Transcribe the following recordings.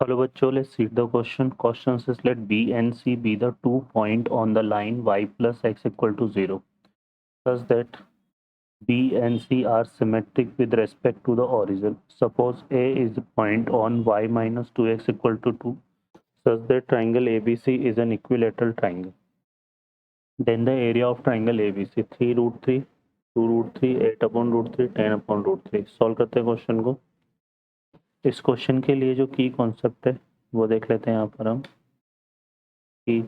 Hello bachcho, let's see the question. Question says let B and C be the 2 point on the line y plus x equal to 0. Thus that B and C are symmetric with respect to the origin. Suppose A is the point on y minus 2x equal to 2. Such that triangle ABC is an equilateral triangle. Then the area of triangle ABC 3 root 3, 2 root 3, 8 upon root 3, 10 upon root 3. Solve करते हैं question को. इस question के लिए जो की concept है वो देख लेते हैं यहाँ पर हम. की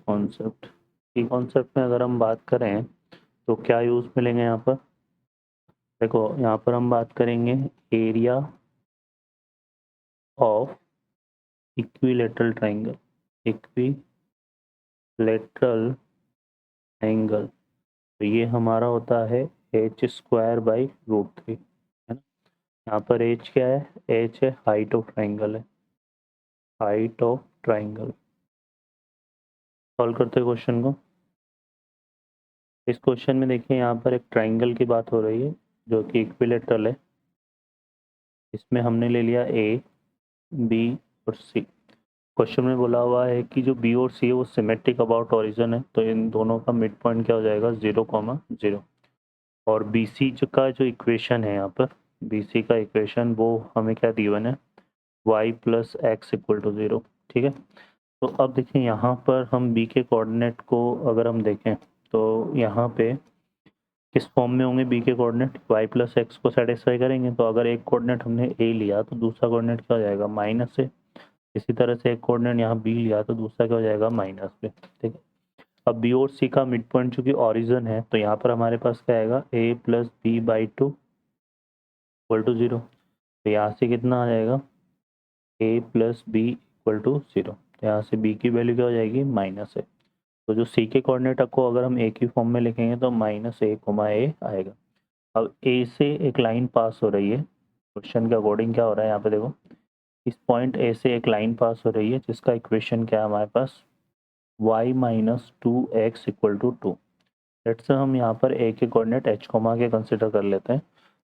कॉन्सेप्ट में अगर हम बात करें तो क्या यूज़ मिलेंगे यहाँ पर. देखो यहाँ पर हम बात करेंगे area of equilateral triangle. Equilateral angle तो ये हमारा होता है h स्क्वायर बाई रूट 3 है ना. यहाँ पर h क्या है, h है हाइट ऑफ ट्राइंगल है, हाइट ऑफ ट्राइंगल. सॉल्व करते हैं क्वेश्चन को. इस क्वेश्चन में देखिए यहाँ पर एक ट्राइंगल की बात हो रही है जो कि इक्विलेटरल है. इसमें हमने ले लिया ए, बी और सी. क्वेश्चन में बोला हुआ है कि जो बी और सी है वो सिमेट्रिक अबाउट ओरिजिन है, तो इन दोनों का मिड पॉइंट क्या हो जाएगा 0,0. और बी सी का जो इक्वेशन है यहाँ पर, बी सी का इक्वेशन वो हमें क्या गिवन है y plus X equal to 0. ठीक है. तो अब देखिए यहाँ पर हम b के कोऑर्डिनेट को अगर हम देखें तो यहाँ पे किस फॉर्म में होंगे b के कोऑर्डिनेट, y प्लस एक्स को सेटिस्फाई करेंगे. तो अगर एक कोऑर्डिनेट हमने a लिया तो दूसरा कोऑर्डिनेट क्या हो जाएगा माइनस है. इसी तरह से एक कोऑर्डिनेट यहाँ बी लिया तो दूसरा क्या हो जाएगा माइनस पे. ठीक है. अब बी और सी का मिड पॉइंट चूंकि ओरिजिन है तो यहाँ पर हमारे पास क्या आएगा a plus B by 2 equal to 0. तो यहाँ से कितना आ जाएगा a plus B equal to 0. तो यहाँ से b की वैल्यू क्या हो जाएगी माइनस है. तो जो c के कोऑर्डिनेट को अगर हम a की फॉर्म में लिखेंगे तो माइनस a कोमा a आएगा. अब a से एक लाइन पास हो रही है. क्वेश्चन के अकॉर्डिंग क्या हो रहा है यहाँ पे देखो, इस पॉइंट ए से एक लाइन पास हो रही है जिसका इक्वेशन क्या है हमारे पास y minus 2x equal to 2. Let's say हम यहाँ पर a के कोऑर्डिनेट h कोमा के कंसिडर कर लेते हैं.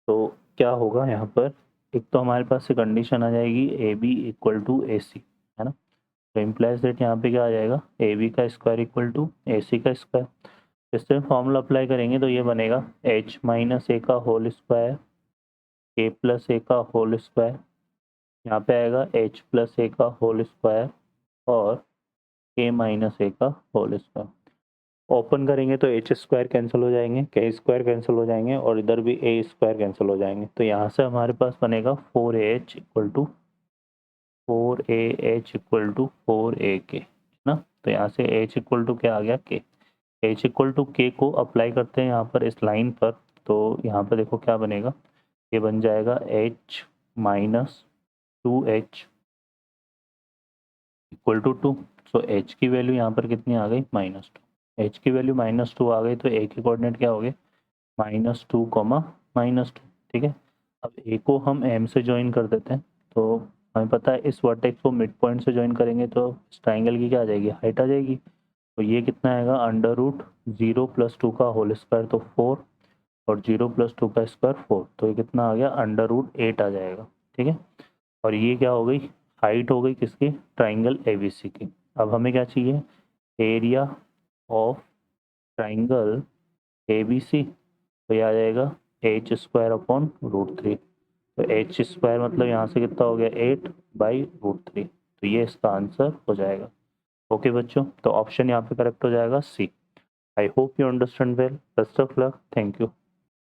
तो क्या होगा यहाँ पर, एक तो हमारे पास से कंडीशन आ जाएगी ए बी इक्वल टू ए सी है ना. तो इम्प्लाइज दैट यहाँ पे क्या आ जाएगा ए बी का स्क्वायर इक्वल टू ए सी का स्क्वायर. इससे फॉर्मूला अप्लाई करेंगे तो ये बनेगा h माइनस ए का होल स्क्वायर ए प्लस ए का होल स्क्वायर. यहाँ पे आएगा h प्लस ए का होल स्क्वायर और k माइनस ए का होल स्क्वायर. ओपन करेंगे तो एच स्क्वायर कैंसिल हो जाएंगे, के स्क्वायर कैंसिल हो जाएंगे और इधर भी ए स्क्वायर कैंसिल हो जाएंगे. तो यहाँ से हमारे पास बनेगा 4ah equal to 4ah equal to 4ak है ना. तो यहाँ से h इक्वल टू क्या आ गया k. h equal to k को अप्लाई करते हैं यहाँ पर इस लाइन पर. तो यहाँ पर देखो क्या बनेगा, ये बन जाएगा h minus 2h equal to 2. So h की वैल्यू यहाँ पर कितनी आ गई -2. h की वैल्यू -2 आ गई तो a के कोऑर्डिनेट क्या हो गए -2 कोमा -2. ठीक है. अब a को हम m से ज्वाइन कर देते हैं. तो हमें पता है इस वर्टेक्स को मिड पॉइंट से ज्वाइन करेंगे तो इस ट्राइंगल की क्या आ जाएगी हाइट आ जाएगी. तो ये कितना आएगा अंडर रूट 0 प्लस 2 का होल स्क्वायर तो 4 और 0 प्लस 2 का स्क्वायर 4. तो ये कितना आ गया अंडर रूट 8 आ जाएगा. ठीक है. और ये क्या हो गई हाइट हो गई किसकी ट्राइंगल ABC की. अब हमें क्या चाहिए एरिया ऑफ ट्राइंगल ABC. तो ये आ जाएगा h स्क्वायर अपॉन रूट 3. तो h स्क्वायर मतलब यहाँ से कितना हो गया 8 बाई रूट 3. तो ये इसका आंसर हो जाएगा. ओके बच्चों, तो ऑप्शन यहाँ पे करेक्ट हो जाएगा C. I hope you understand well. Best of luck. Thank you.